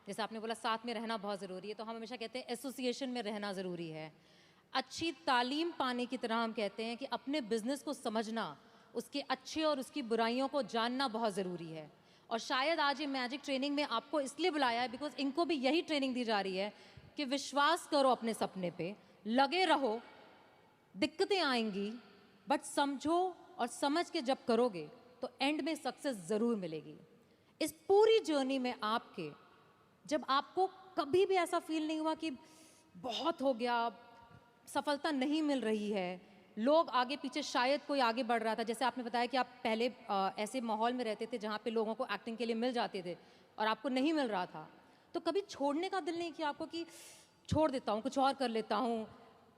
जैसे आपने बोला साथ में रहना बहुत ज़रूरी है, तो हम हमेशा कहते हैं एसोसिएशन में रहना ज़रूरी है। अच्छी तालीम पाने की तरह हम कहते हैं कि अपने बिजनेस को समझना, उसके अच्छे और उसकी बुराइयों को जानना बहुत ज़रूरी है। और शायद आज ये मैजिक ट्रेनिंग में आपको इसलिए बुलाया है बिकॉज इनको भी यही ट्रेनिंग दी जा रही है कि विश्वास करो अपने सपने पे, लगे रहो, दिक्कतें आएंगी, बट समझो और समझ के जब करोगे तो एंड में सक्सेस ज़रूर मिलेगी। इस पूरी जर्नी में आपके, जब आपको कभी भी ऐसा फील नहीं हुआ कि बहुत हो गया, सफलता नहीं मिल रही है, लोग आगे पीछे, शायद कोई आगे बढ़ रहा था, जैसे आपने बताया कि आप पहले ऐसे माहौल में रहते थे जहाँ पे लोगों को एक्टिंग के लिए मिल जाते थे और आपको नहीं मिल रहा था, तो कभी छोड़ने का दिल नहीं किया आपको कि छोड़ देता हूँ, कुछ और कर लेता हूँ?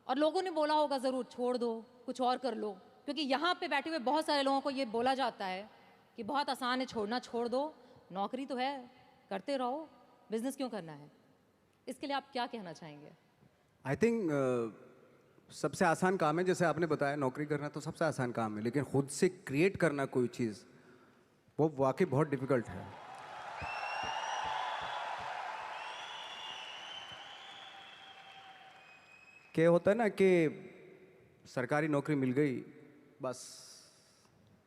और लोगों ने बोला होगा ज़रूर, छोड़ दो, कुछ और कर लो, क्योंकि यहाँ पे बैठे हुए बहुत सारे लोगों को ये बोला जाता है कि बहुत आसान है छोड़ना, छोड़ दो, नौकरी तो है, करते रहो, बिजनेस क्यों करना है? इसके लिए आप क्या कहना चाहेंगे? आई थिंक सबसे आसान काम है, जैसे आपने बताया नौकरी करना तो सबसे आसान काम है, लेकिन खुद से क्रिएट करना कोई चीज़ वो वाकई बहुत डिफिकल्ट है। क्या होता है ना कि सरकारी नौकरी मिल गई, बस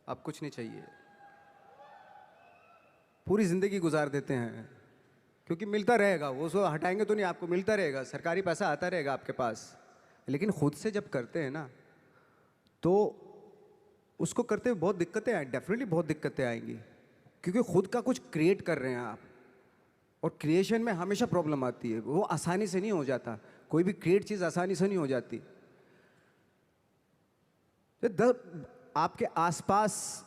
अब कुछ नहीं चाहिए, पूरी ज़िंदगी गुजार देते हैं, क्योंकि मिलता रहेगा, वो सो हटाएंगे तो नहीं, आपको मिलता रहेगा, सरकारी पैसा आता रहेगा आपके पास। लेकिन खुद से जब करते हैं ना, तो उसको करते हुए बहुत दिक्कतें आए, डेफिनेटली बहुत दिक्कतें आएंगी, क्योंकि खुद का कुछ क्रिएट कर रहे हैं आप, और क्रिएशन में हमेशा प्रॉब्लम आती है, वो आसानी से नहीं हो जाता, कोई भी क्रिएट चीज़ आसानी से नहीं हो जाती। आपके आसपास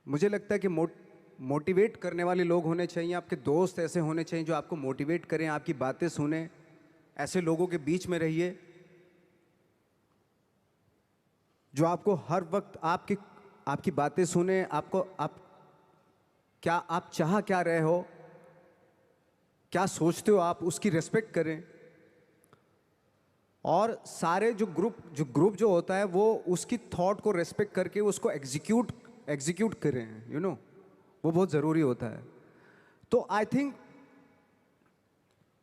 मुझे लगता है कि मोटिवेट करने वाले लोग होने चाहिए, आपके दोस्त ऐसे होने चाहिए जो आपको मोटिवेट करें, आपकी बातें सुने, ऐसे लोगों के बीच में रहिए जो आपको हर वक्त आपकी बातें सुने, आप चाह क्या रहे हो, क्या सोचते हो, आप उसकी रेस्पेक्ट करें। और सारे जो ग्रुप जो होता है वो उसकी थॉट को रेस्पेक्ट करके उसको एग्जीक्यूट करें, वो बहुत ज़रूरी होता है। तो आई थिंक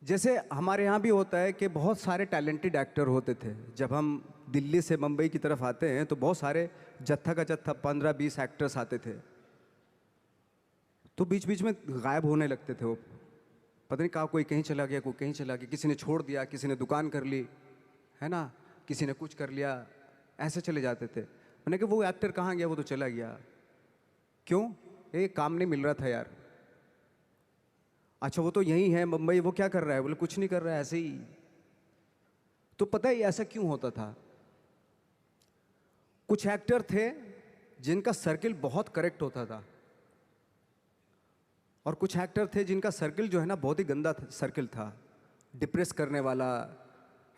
जैसे हमारे यहाँ भी होता है कि बहुत सारे टैलेंटेड एक्टर होते थे, जब हम दिल्ली से मुंबई की तरफ आते हैं तो बहुत सारे जत्था का जत्था 15-20 एक्टर्स आते थे, तो बीच बीच में गायब होने लगते थे वो, पता नहीं कहाँ, कोई कहीं चला गया, कोई कहीं चला गया, किसी ने छोड़ दिया, किसी ने दुकान कर ली, है ना, किसी ने कुछ कर लिया, ऐसे चले जाते थे। मैंने कहा वो एक्टर कहाँ गया, वो तो चला गया, क्यों? ये काम नहीं मिल रहा था यार। अच्छा वो तो यही है मुंबई, वो क्या कर रहा है? बोले कुछ नहीं कर रहा है, ऐसे ही। तो पता है ऐसा क्यों होता था? कुछ एक्टर थे जिनका सर्किल बहुत करेक्ट होता था, और कुछ एक्टर थे जिनका सर्किल जो है ना बहुत ही गंदा सर्किल था, डिप्रेस करने वाला,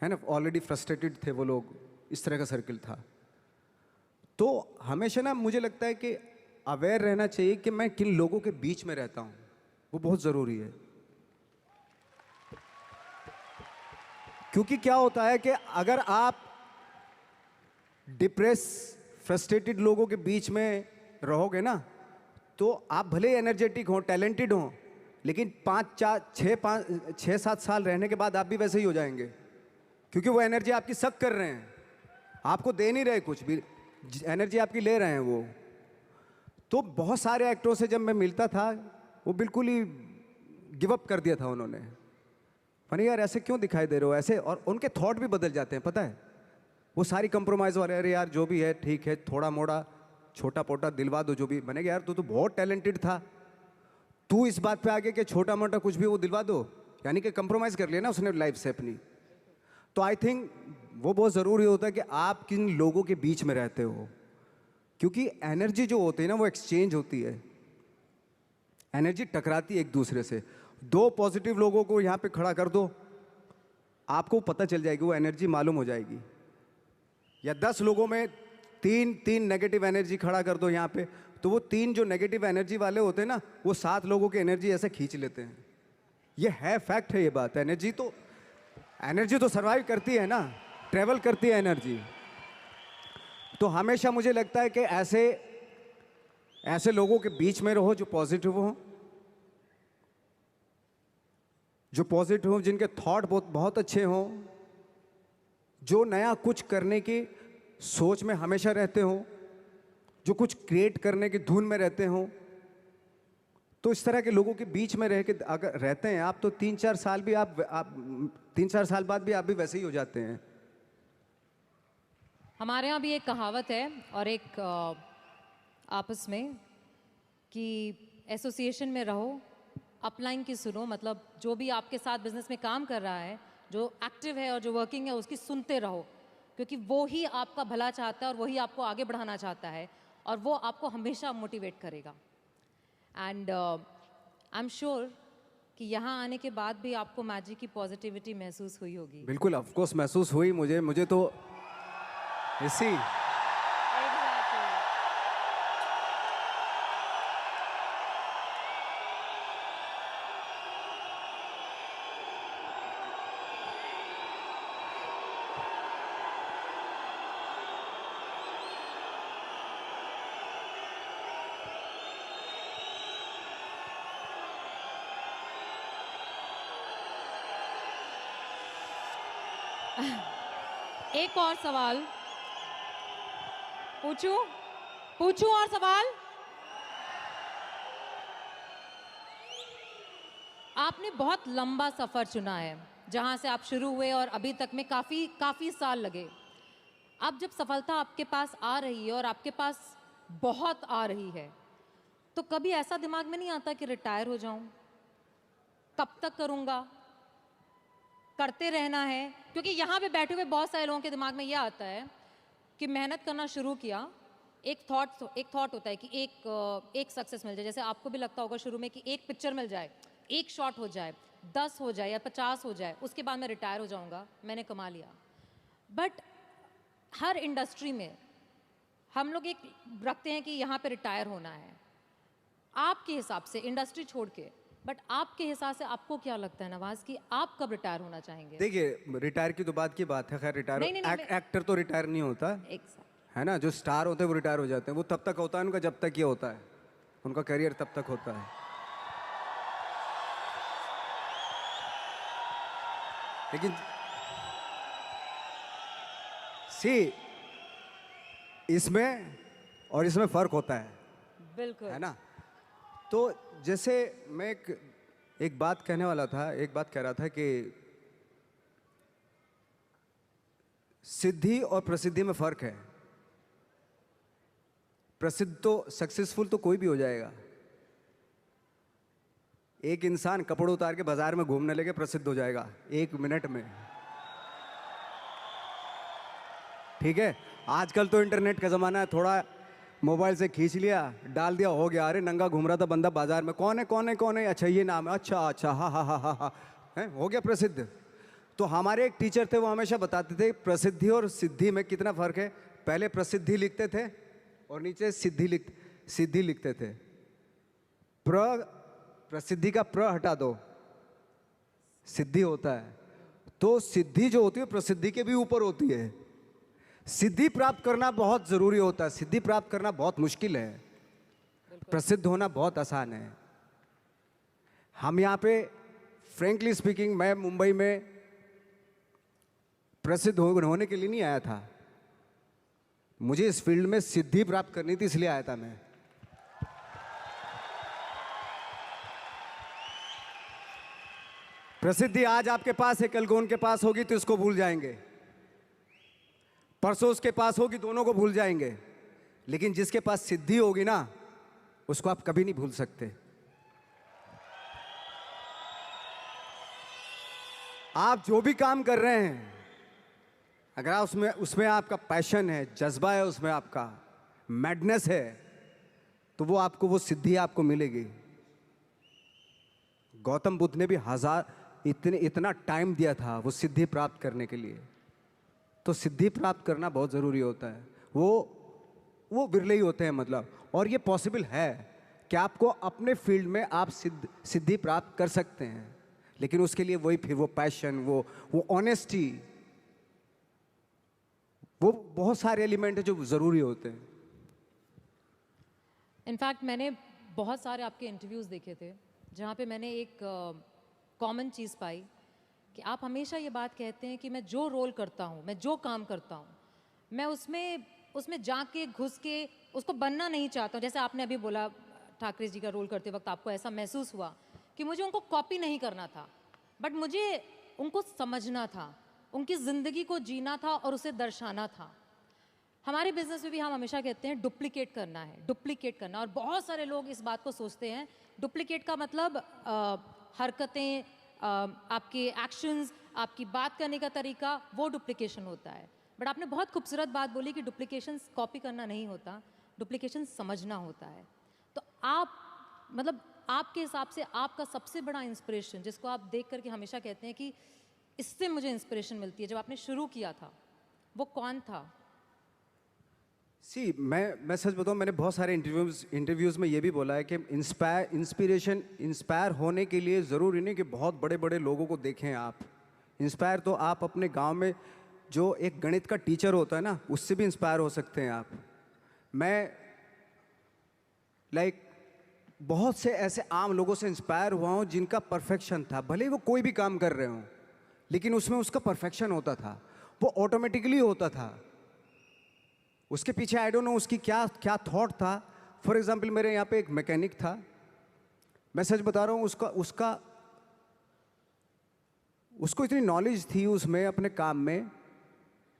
है ना, ऑलरेडी फ्रस्ट्रेटेड थे वो लोग, इस तरह का सर्किल था। तो हमेशा ना मुझे लगता है कि अवेयर रहना चाहिए कि मैं किन लोगों के बीच में रहता हूँ, वो बहुत ज़रूरी है। क्योंकि क्या होता है कि अगर आप डिप्रेस फ्रस्ट्रेटेड लोगों के बीच में रहोगे ना, तो आप भले एनर्जेटिक हो, टैलेंटेड हो, लेकिन 6-7 साल रहने के बाद आप भी वैसे ही हो जाएंगे, क्योंकि वो एनर्जी आपकी सक कर रहे हैं, आपको दे नहीं रहे कुछ भी, एनर्जी आपकी ले रहे हैं वो। तो बहुत सारे एक्टरों से जब मैं मिलता था, वो बिल्कुल ही गिव अप कर दिया था उन्होंने, फनी यार ऐसे क्यों दिखाई दे रहे हो ऐसे, और उनके थॉट भी बदल जाते हैं, पता है, वो सारी कंप्रोमाइज़ वाले, अरे यार जो भी है ठीक है, थोड़ा मोड़ा छोटा पोटा दिलवा दो जो भी बनेगा, यार तू तो बहुत टैलेंटेड था, तू इस बात पे आ गया कि छोटा मोटा कुछ भी वो दिलवा दो, यानी कि कंप्रोमाइज़ कर लिया ना उसने लाइफ से अपनी। तो आई थिंक वो बहुत ज़रूरी होता है कि आप किन लोगों के बीच में रहते हो, क्योंकि एनर्जी जो होती है ना वो एक्सचेंज होती है, एनर्जी टकराती है एक दूसरे से। 2 पॉजिटिव लोगों को यहाँ पे खड़ा कर दो, आपको पता चल जाएगी, वो एनर्जी मालूम हो जाएगी। या 10 लोगों में 3 नेगेटिव एनर्जी खड़ा कर दो यहाँ पे, तो वो 3 जो नेगेटिव एनर्जी वाले होते हैं ना, वो 7 लोगों की एनर्जी ऐसे खींच लेते हैं। ये है, फैक्ट है ये बात। एनर्जी तो सर्वाइव करती है ना, ट्रेवल करती है एनर्जी। तो हमेशा मुझे लगता है कि ऐसे लोगों के बीच में रहो जो पॉजिटिव हो, जिनके थॉट बहुत अच्छे हों, जो नया कुछ करने की सोच में हमेशा रहते हो, जो कुछ क्रिएट करने की धुन में रहते हो। तो इस तरह के लोगों के बीच में रह के अगर रहते हैं आप, तो 3-4 साल भी आप 3-4 साल बाद भी आप भी वैसे ही हो जाते हैं। हमारे यहाँ भी एक कहावत है और एक आपस में कि एसोसिएशन में रहो, अपलाइन की सुनो, मतलब जो भी आपके साथ बिजनेस में काम कर रहा है जो एक्टिव है और जो वर्किंग है उसकी सुनते रहो, क्योंकि वो ही आपका भला चाहता है और वही आपको आगे बढ़ाना चाहता है और वो आपको हमेशा मोटिवेट करेगा। एंड आई एम श्योर कि यहाँ आने के बाद भी आपको मैजिक की पॉजिटिविटी महसूस हुई होगी। बिल्कुल, ऑफ कोर्स महसूस हुई मुझे तो इसी एक और सवाल पूछूं? पूछूं और सवाल? आपने बहुत लंबा सफर चुना है, जहां से आप शुरू हुए और अभी तक में काफी साल लगे। अब जब सफलता आपके पास आ रही है और आपके पास बहुत आ रही है, तो कभी ऐसा दिमाग में नहीं आता कि रिटायर हो जाऊं? कब तक करूंगा? करते रहना है? क्योंकि यहाँ पे बैठे हुए बहुत सारे लोगों के दिमाग में यह आता है कि मेहनत करना शुरू किया, एक थॉट होता है कि एक सक्सेस मिल जाए। जैसे आपको भी लगता होगा शुरू में कि एक पिक्चर मिल जाए, एक शॉट हो जाए, 10 हो जाए या 50 हो जाए, उसके बाद मैं रिटायर हो जाऊंगा, मैंने कमा लिया। बट हर इंडस्ट्री में हम लोग एक रखते हैं कि यहाँ पे रिटायर होना है। आपके हिसाब से इंडस्ट्री छोड़ के, बट आपके हिसाब से आपको क्या लगता है नवाज कि आप कब रिटायर होना चाहेंगे? देखिए, रिटायर की तो बात की बात है। खैर रिटायर नहीं, एक्टर तो रिटायर नहीं होता एक है ना। जो स्टार होते हैं वो रिटायर हो जाते हैं। वो तब तक होता है उनका जब तक ये होता है, उनका करियर तब तक होता है। लेकिन सी इसमें और इसमें फर्क होता है बिल्कुल ना। तो जैसे मैं एक बात कहने वाला था, एक बात कह रहा था कि सिद्धि और प्रसिद्धि में फर्क है। प्रसिद्ध तो सक्सेसफुल तो कोई भी हो जाएगा। एक इंसान कपड़े उतार के बाजार में घूमने लगे प्रसिद्ध हो जाएगा 1 मिनट में। ठीक है, आजकल तो इंटरनेट का जमाना है, थोड़ा मोबाइल से खींच लिया, डाल दिया, हो गया। अरे नंगा घूम रहा था बंदा बाजार में, कौन है, अच्छा ये नाम है, अच्छा हा है, हो गया प्रसिद्ध। तो हमारे एक टीचर थे, वो हमेशा बताते थे प्रसिद्धि और सिद्धि में कितना फर्क है। पहले प्रसिद्धि लिखते थे और नीचे सिद्धि लिखते थे। प्रसिद्धि का प्र हटा दो, सिद्धि होता है। तो सिद्धि जो होती है प्रसिद्धि के भी ऊपर होती है। सिद्धि प्राप्त करना बहुत जरूरी होता है, सिद्धि प्राप्त करना बहुत मुश्किल है, प्रसिद्ध होना बहुत आसान है। हम यहाँ पे फ्रेंकली स्पीकिंग, मैं मुंबई में प्रसिद्ध होने के लिए नहीं आया था। मुझे इस फील्ड में सिद्धि प्राप्त करनी थी, इसलिए आया था मैं। प्रसिद्धि आज आपके पास है, कल को उनके पास होगी तो इसको भूल जाएंगे, परसों उसके पास होगी, दोनों को भूल जाएंगे। लेकिन जिसके पास सिद्धि होगी ना, उसको आप कभी नहीं भूल सकते। आप जो भी काम कर रहे हैं, अगर आप उसमें आपका पैशन है, जज्बा है, उसमें आपका मैडनेस है, तो वो सिद्धि आपको मिलेगी। गौतम बुद्ध ने भी इतना टाइम दिया था वो सिद्धि प्राप्त करने के लिए। तो सिद्धि प्राप्त करना बहुत ज़रूरी होता है। वो विरले ही होते हैं मतलब। और ये पॉसिबल है कि आपको अपने फील्ड में आप सिद्धि प्राप्त कर सकते हैं, लेकिन उसके लिए फिर वो पैशन, वो ऑनेस्टी, वो बहुत सारे एलिमेंट है जो ज़रूरी होते हैं। इनफैक्ट मैंने बहुत सारे आपके इंटरव्यूज़ देखे थे जहाँ पे मैंने एक कॉमन चीज़ पाई कि आप हमेशा ये बात कहते हैं कि मैं जो रोल करता हूँ, मैं जो काम करता हूँ, मैं उसमें जाके घुस के उसको बनना नहीं चाहता हूँ। जैसे आपने अभी बोला ठाकरे जी का रोल करते वक्त आपको ऐसा महसूस हुआ कि मुझे उनको कॉपी नहीं करना था, बट मुझे उनको समझना था, उनकी ज़िंदगी को जीना था और उसे दर्शाना था। हमारे बिजनेस में भी हम हमेशा कहते हैं डुप्लीकेट करना है, डुप्लीकेट करना। और बहुत सारे लोग इस बात को सोचते हैं, डुप्लीकेट का मतलब हरकतें आपके एक्शंस, आपकी बात करने का तरीका, वो डुप्लीकेशन होता है। बट आपने बहुत खूबसूरत बात बोली कि डुप्लीकेशन कॉपी करना नहीं होता, डुप्लीकेशन समझना होता है। तो आप मतलब आपके हिसाब से आपका सबसे बड़ा इंस्पिरेशन, जिसको आप देख करके हमेशा कहते हैं कि इससे मुझे इंस्पिरेशन मिलती है, जब आपने शुरू किया था, वो कौन था? सी मैं सच बताऊं, मैंने बहुत सारे इंटरव्यूज़ में ये भी बोला है कि इंस्पायर होने के लिए ज़रूरी नहीं कि बहुत बड़े बड़े लोगों को देखें आप। इंस्पायर तो आप अपने गांव में जो एक गणित का टीचर होता है ना, उससे भी इंस्पायर हो सकते हैं आप। मैं लाइक बहुत से ऐसे आम लोगों से इंस्पायर हुआ हूँ जिनका परफेक्शन था, भले ही वो कोई भी काम कर रहे हों, लेकिन उसमें उसका परफेक्शन होता था, वो ऑटोमेटिकली होता था। उसके पीछे आई डोंट नो उसकी क्या क्या थॉट था। फॉर एग्जाम्पल, मेरे यहाँ पे एक मैकेनिक था, मैं सच बता रहा हूँ, उसको इतनी नॉलेज थी उसमें अपने काम में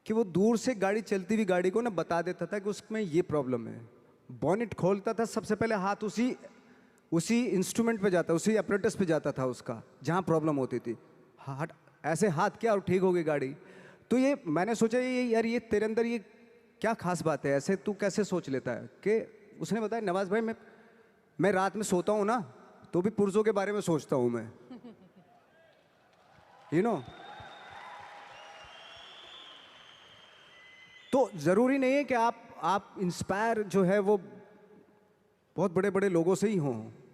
कि वो दूर से गाड़ी चलती हुई गाड़ी को ना बता देता था कि उसमें ये प्रॉब्लम है। बॉनेट खोलता था, सबसे पहले हाथ उसी इंस्ट्रूमेंट पे जाता, उसी अपरेटस पे जाता था उसका, जहाँ प्रॉब्लम होती थी। हाथ ऐसे हाथ किया और ठीक हो गई गाड़ी। तो ये मैंने सोचा, ये यार ये तेरे अंदर ये क्या खास बात है, ऐसे तू कैसे सोच लेता है? कि उसने बताया, नवाज भाई मैं रात में सोता हूँ ना, तो भी पुर्जों के बारे में सोचता हूँ मैं, यू नो। तो ज़रूरी नहीं है कि आप इंस्पायर जो है वो बहुत बड़े बड़े लोगों से ही हों।